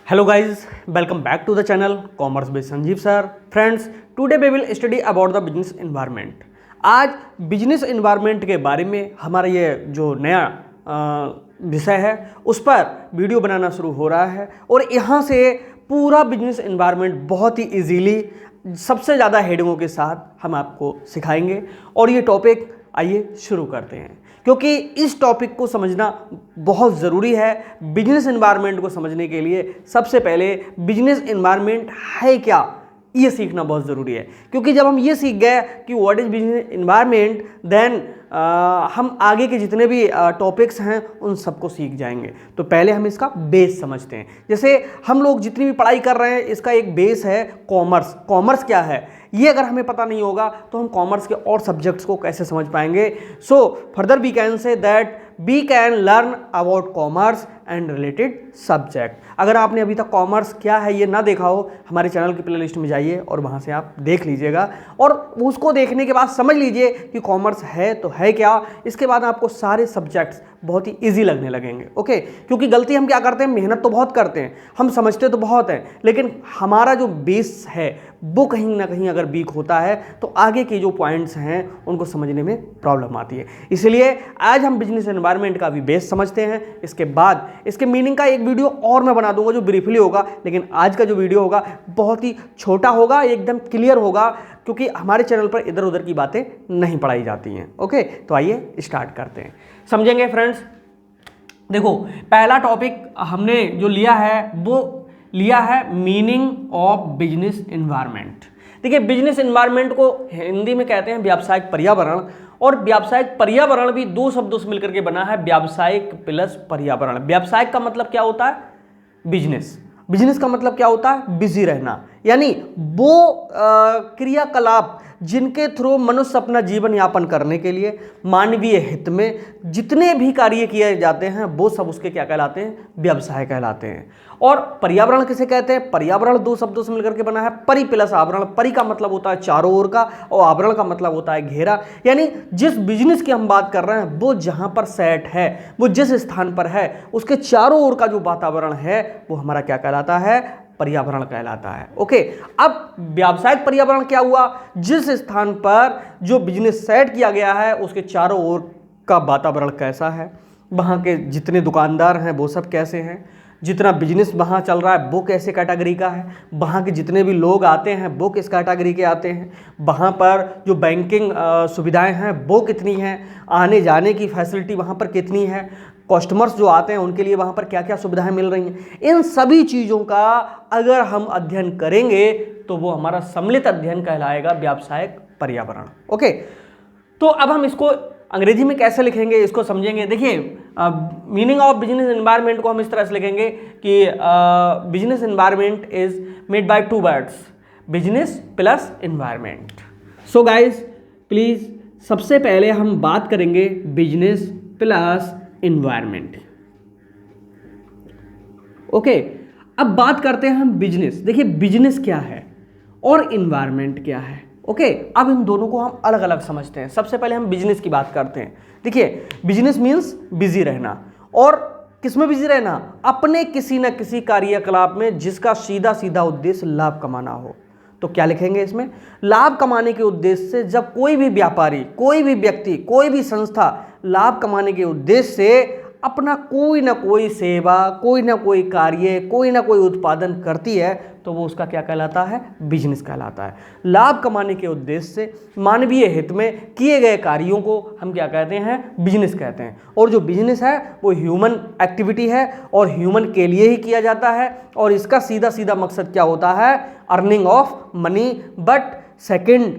Hello guys, welcome back to the channel Commerce with Sanjeev sir. Friends, today we will study about the business environment. आज business environment के बारे में हमारा ये जो नया विषय है उस पर वीडियो बनाना शुरू हो रहा है और यहाँ से पूरा बिजनेस एनवायरनमेंट बहुत ही इजीली सबसे ज़्यादा हेडिंगों के साथ हम आपको सिखाएंगे और ये टॉपिक आइए शुरू करते हैं, क्योंकि इस टॉपिक को समझना बहुत ज़रूरी है। बिजनेस एनवायरनमेंट को समझने के लिए सबसे पहले बिजनेस एनवायरनमेंट है क्या ये सीखना बहुत ज़रूरी है, क्योंकि जब हम ये सीख गए कि what is business environment then हम आगे के जितने भी टॉपिक्स हैं उन सबको सीख जाएंगे। तो पहले हम इसका बेस समझते हैं। जैसे हम लोग जितनी भी पढ़ाई कर रहे हैं इसका एक बेस है कॉमर्स। कॉमर्स क्या है ये अगर हमें पता नहीं होगा तो हम कॉमर्स के और सब्जेक्ट्स को कैसे समझ पाएंगे। So further we can say that we can learn about commerce and related subject. अगर आपने अभी तक कॉमर्स क्या है ये ना देखा हो, हमारे चैनल की प्लेलिस्ट में जाइए और वहाँ से आप देख लीजिएगा और उसको देखने के बाद समझ लीजिए कि कॉमर्स है तो है क्या। इसके बाद आपको सारे सब्जेक्ट्स बहुत ही इजी लगने लगेंगे। ओके, क्योंकि गलती हम क्या करते हैं, मेहनत तो बहुत करते हैं, हम समझते तो बहुत हैं, लेकिन हमारा जो बेस है वो कहीं ना कहीं अगर वीक होता है तो आगे के जो पॉइंट्स हैं उनको समझने में प्रॉब्लम आती है। इसलिए आज हम बिजनेस एनवायरनमेंट का भी बेस समझते हैं। इसके बाद इसके मीनिंग का एक वीडियो और मैं बना दूंगा जो ब्रीफली होगा, लेकिन आज का जो वीडियो होगा बहुत ही छोटा होगा, एकदम क्लियर होगा, क्योंकि हमारे चैनल पर इधर उधर की बातें नहीं पढ़ाई जाती हैं। ओके, तो आइए स्टार्ट करते हैं, समझेंगे फ्रेंड्स। देखो, पहला टॉपिक हमने जो लिया है वो लिया है मीनिंग ऑफ बिजनेस एनवायरनमेंट। देखिए, बिजनेस एनवायरनमेंट को हिंदी में कहते हैं व्यावसायिक पर्यावरण, और व्यावसायिक पर्यावरण भी दो शब्दों से मिलकर के बना है, व्यावसायिक प्लस पर्यावरण। व्यावसायिक का मतलब क्या होता है, बिजनेस। बिजनेस का मतलब क्या होता है, बिजी रहना, यानी वो क्रियाकलाप जिनके थ्रू मनुष्य अपना जीवन यापन करने के लिए मानवीय हित में जितने भी कार्य किए जाते हैं वो सब उसके क्या कहलाते हैं, व्यवसाय कहलाते हैं। और पर्यावरण किसे कहते हैं, पर्यावरण दो शब्दों से मिलकर के बना है, परि प्लस आवरण। परि का मतलब होता है चारों ओर का और आवरण का मतलब होता है घेरा, यानी जिस बिजनेस की हम बात कर रहे हैं वो जहां पर सेट है, वो जिस स्थान पर है, उसके चारों ओर का जो वातावरण है वो हमारा क्या कहलाता है, पर्यावरण कहलाता है। ओके, अब व्यावसायिक पर्यावरण क्या हुआ, जिस स्थान पर जो बिजनेस सेट किया गया है उसके चारों ओर का वातावरण कैसा है, वहाँ के जितने दुकानदार हैं वो सब कैसे हैं, जितना बिजनेस वहाँ चल रहा है वो कैसे कैटेगरी का है, वहाँ के जितने भी लोग आते हैं वो किस कैटेगरी के आते हैं, वहाँ पर जो बैंकिंग सुविधाएं हैं वो कितनी हैं, आने जाने की फैसिलिटी वहाँ पर कितनी है, कस्टमर्स जो आते हैं उनके लिए वहाँ पर क्या क्या सुविधाएं मिल रही हैं। इन सभी चीज़ों का अगर हम अध्ययन करेंगे तो वो हमारा सम्मिलित अध्ययन कहलाएगा व्यावसायिक पर्यावरण। ओके, तो अब हम इसको अंग्रेजी में कैसे लिखेंगे इसको समझेंगे। देखिए, मीनिंग ऑफ बिजनेस एनवायरनमेंट को हम इस तरह से लिखेंगे कि business environment is made by two words, business plus environment. So guys please, सबसे पहले हम बात करेंगे बिजनेस प्लस एनवायरनमेंट। ओके, अब बात करते हैं हम बिजनेस। देखिए, बिजनेस क्या है और एनवायरनमेंट क्या है। ओके, अब इन दोनों को हम अलग अलग समझते हैं। सबसे पहले हम बिजनेस की बात करते हैं। देखिए, बिजनेस मीन्स बिजी रहना, और किसमें बिजी रहना, अपने किसी न किसी कार्यकलाप में जिसका सीधा सीधा उद्देश्य लाभ कमाना हो। तो क्या लिखेंगे इसमें, लाभ कमाने के उद्देश्य से जब कोई भी व्यापारी, कोई भी व्यक्ति, कोई भी संस्था लाभ कमाने के उद्देश्य से अपना कोई ना कोई सेवा, कोई ना कोई कार्य, कोई ना कोई उत्पादन करती है तो वो उसका क्या कहलाता है, बिजनेस कहलाता है। लाभ कमाने के उद्देश्य से मानवीय हित में किए गए कार्यों को हम क्या कहते हैं, बिजनेस कहते हैं। और जो बिजनेस है वो ह्यूमन एक्टिविटी है और ह्यूमन के लिए ही किया जाता है, और इसका सीधा सीधा मकसद क्या होता है, earning of money. But second,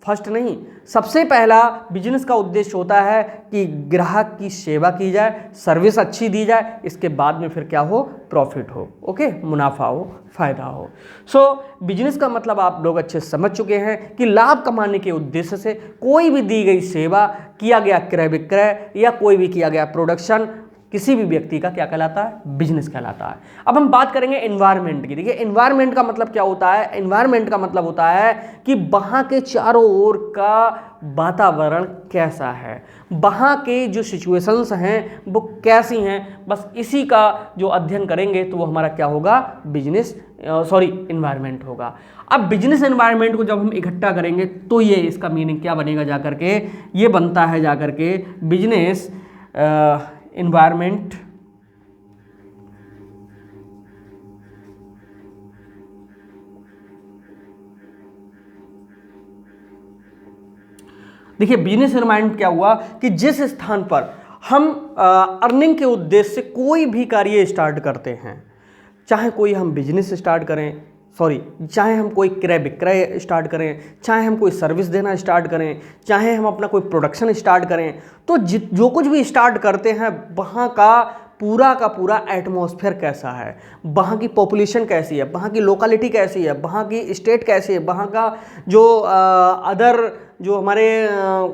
first नहीं, सबसे पहला बिजनेस का उद्देश्य होता है कि ग्राहक की सेवा की जाए, सर्विस अच्छी दी जाए, इसके बाद में फिर क्या हो, प्रॉफिट हो। ओके, मुनाफा हो, फायदा हो। सो बिजनेस का मतलब आप लोग अच्छे समझ चुके हैं कि लाभ कमाने के उद्देश्य से कोई भी दी गई सेवा, किया गया क्रय विक्रय या कोई भी किया गया प्रोडक्शन किसी भी व्यक्ति का क्या कहलाता है, बिजनेस कहलाता है। अब हम बात करेंगे एनवायरनमेंट की। देखिए एनवायरनमेंट का मतलब क्या होता है, एनवायरनमेंट का मतलब होता है कि वहाँ के चारों ओर का वातावरण कैसा है, वहाँ के जो सिचुएशंस हैं वो कैसी हैं, बस इसी का जो अध्ययन करेंगे तो वो हमारा क्या होगा, बिजनेस एनवायरनमेंट होगा। अब बिजनेस एनवायरनमेंट को जब हम इकट्ठा करेंगे तो ये इसका मीनिंग क्या बनेगा, जाकर के ये बनता है जाकर के बिजनेस एनवायरनमेंट देखिए बिजनेस एनवायरनमेंट क्या हुआ कि जिस स्थान पर हम अर्निंग के उद्देश्य से कोई भी कार्य स्टार्ट करते हैं, चाहे कोई हम बिजनेस स्टार्ट करें, चाहे हम कोई क्रय विक्रय स्टार्ट करें, चाहे हम कोई सर्विस देना स्टार्ट करें, चाहे हम अपना कोई प्रोडक्शन स्टार्ट करें, तो जो कुछ भी स्टार्ट करते हैं वहाँ का पूरा एटमॉस्फेयर कैसा है, वहाँ की पॉपुलेशन कैसी है, वहाँ की लोकेलिटी कैसी है, वहाँ की स्टेट कैसी है, वहाँ का जो अदर जो हमारे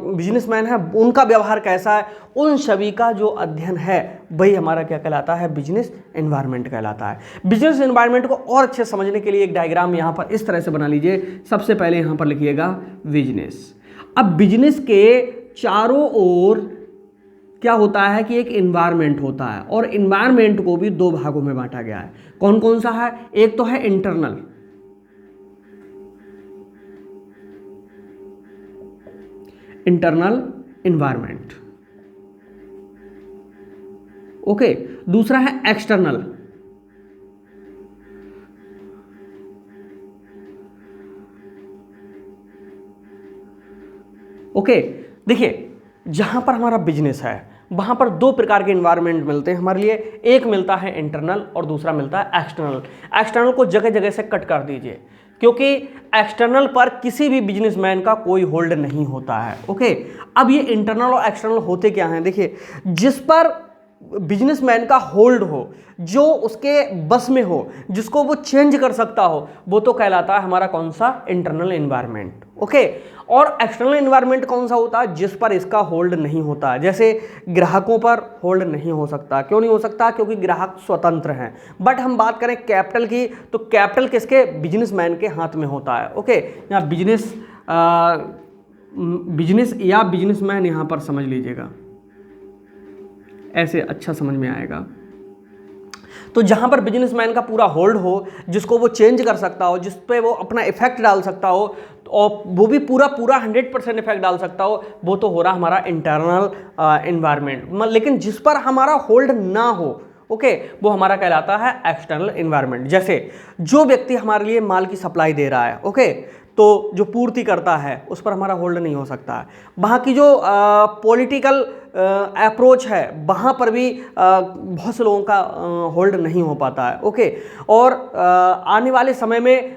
बिजनेसमैन हैं उनका व्यवहार कैसा है, उन सभी का जो अध्ययन है वही हमारा क्या कहलाता है, बिजनेस एनवायरनमेंट कहलाता है। बिजनेस एनवायरनमेंट को और अच्छे समझने के लिए एक डायग्राम यहाँ पर इस तरह से बना लीजिए। सबसे पहले यहाँ पर लिखिएगा बिजनेस। अब बिजनेस के चारों ओर क्या होता है कि एक एनवायरनमेंट होता है, और एनवायरनमेंट को भी दो भागों में बांटा गया है। कौन कौन सा है, एक तो है इंटरनल एनवायरनमेंट, ओके, दूसरा है एक्सटर्नल, ओके। देखिए जहां पर हमारा बिजनेस है वहां पर दो प्रकार के एनवायरनमेंट मिलते हैं हमारे लिए, एक मिलता है इंटरनल और दूसरा मिलता है एक्सटर्नल। एक्सटर्नल को जगह जगह से कट कर दीजिए, क्योंकि एक्सटर्नल पर किसी भी बिजनेसमैन का कोई होल्ड नहीं होता है, ओके। अब ये इंटरनल और एक्सटर्नल होते क्या हैं, देखिए जिस पर बिजनेसमैन का होल्ड हो, जो उसके बस में हो, जिसको वो चेंज कर सकता हो, वो तो कहलाता है हमारा कौन सा, इंटरनल एनवायरनमेंट, ओके। और एक्सटर्नल एनवायरनमेंट कौन सा होता है, जिस पर इसका होल्ड नहीं होता है। जैसे ग्राहकों पर होल्ड नहीं हो सकता, क्यों नहीं हो सकता, क्योंकि ग्राहक स्वतंत्र हैं। बट हम बात करें कैपिटल की, तो कैपिटल किसके, बिजनेसमैन के हाथ में होता है, ओके। यहाँ बिजनेस या बिजनेसमैन यहाँ पर समझ लीजिएगा, ऐसे अच्छा समझ में आएगा। तो जहां पर बिजनेसमैन का पूरा होल्ड हो, जिसको वो चेंज कर सकता हो, जिस पे वो अपना इफेक्ट डाल सकता हो, और वो भी पूरा 100% इफेक्ट डाल सकता हो, वो तो हो रहा हमारा इंटरनल एनवायरनमेंट। लेकिन जिस पर हमारा होल्ड ना हो, ओके, वो हमारा कहलाता है एक्सटर्नल एनवायरनमेंट। जैसे जो व्यक्ति हमारे लिए माल की सप्लाई दे रहा है, ओके, तो जो पूर्ति करता है उस पर हमारा होल्ड नहीं हो सकता है। वहाँ की जो पॉलिटिकल अप्रोच है वहाँ पर भी बहुत से लोगों का होल्ड नहीं हो पाता है, ओके। और आने वाले समय में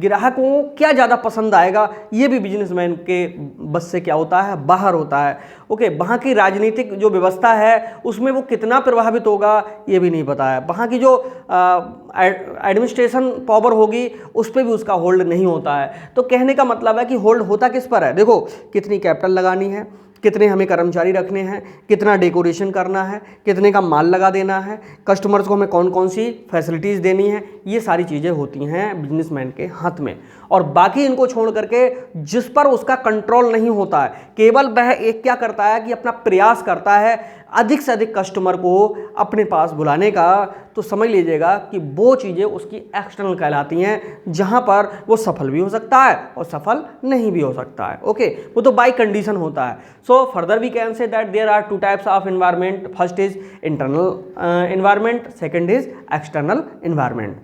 ग्राहकों को क्या ज़्यादा पसंद आएगा, ये भी बिजनेसमैन के बस से क्या होता है, बाहर होता है, ओके। वहाँ की राजनीतिक जो व्यवस्था है उसमें वो कितना प्रभावित होगा ये भी नहीं पता है। वहाँ की जो एडमिनिस्ट्रेशन पावर होगी उस पर भी उसका होल्ड नहीं होता है। तो कहने का मतलब है कि होल्ड होता किस पर है, देखो कितनी कैपिटल लगानी है, कितने हमें कर्मचारी रखने हैं, कितना डेकोरेशन करना है, कितने का माल लगा देना है, कस्टमर्स को हमें कौन कौन सी फैसिलिटीज़ देनी है, ये सारी चीज़ें होती हैं बिजनेसमैन के हाथ में। और बाकी इनको छोड़ करके जिस पर उसका कंट्रोल नहीं होता है, केवल वह एक क्या करता है कि अपना प्रयास करता है अधिक से अधिक कस्टमर को अपने पास बुलाने का, तो समझ लीजिएगा कि वो चीज़ें उसकी एक्सटर्नल कहलाती हैं, जहाँ पर वो सफल भी हो सकता है और सफल नहीं भी हो सकता है, ओके। वो तो बाय कंडीशन होता है। So further we can say that there are two types of environment, first is internal environment, second is external environment.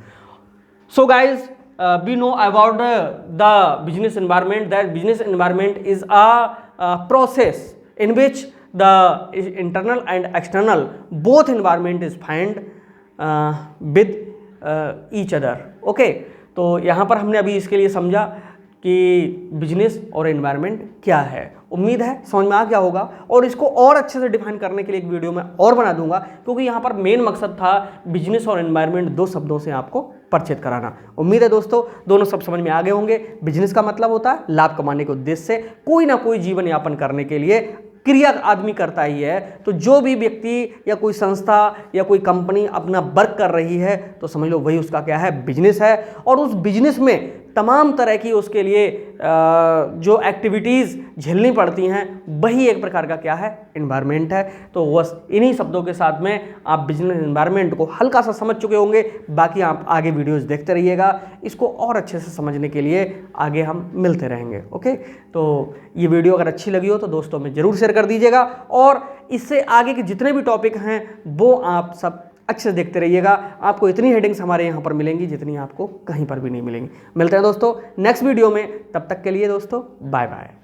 So guys we know about the business environment, that business environment is a process in which the internal and external both environment is find with each other, okay। तो यहाँ पर हमने अभी इसके लिए समझा कि business और एनवायरनमेंट क्या है। उम्मीद है समझ में आ गया होगा, और इसको और अच्छे से डिफाइन करने के लिए एक वीडियो मैं और बना दूंगा, क्योंकि यहाँ पर मेन मकसद था बिजनेस और एनवायरनमेंट दो शब्दों से आपको परिचित कराना। उम्मीद है दोस्तों दोनों सब समझ में आ गए होंगे। बिजनेस का मतलब होता है लाभ कमाने के उद्देश्य से कोई ना कोई जीवन यापन करने के लिए क्रिया आदमी करता ही है। तो जो भी व्यक्ति या कोई संस्था या कोई कंपनी अपना वर्क कर रही है तो समझ लो वही उसका क्या है, बिजनेस है। और उस बिजनेस में तमाम तरह की उसके लिए जो एक्टिविटीज़ झेलनी पड़ती हैं वही एक प्रकार का क्या है, एनवायरनमेंट है। तो बस इन्हीं शब्दों के साथ में आप बिजनेस एनवायरनमेंट को हल्का सा समझ चुके होंगे। बाकी आप आगे वीडियोस देखते रहिएगा, इसको और अच्छे से समझने के लिए आगे हम मिलते रहेंगे। ओके, तो ये वीडियो अगर अच्छी लगी हो तो दोस्तों में ज़रूर शेयर कर दीजिएगा, और इससे आगे के जितने भी टॉपिक हैं वो आप सब अच्छे से देखते रहिएगा। आपको इतनी हेडिंग्स हमारे यहाँ पर मिलेंगी जितनी आपको कहीं पर भी नहीं मिलेंगी। मिलते हैं दोस्तों नेक्स्ट वीडियो में, तब तक के लिए दोस्तों बाय बाय।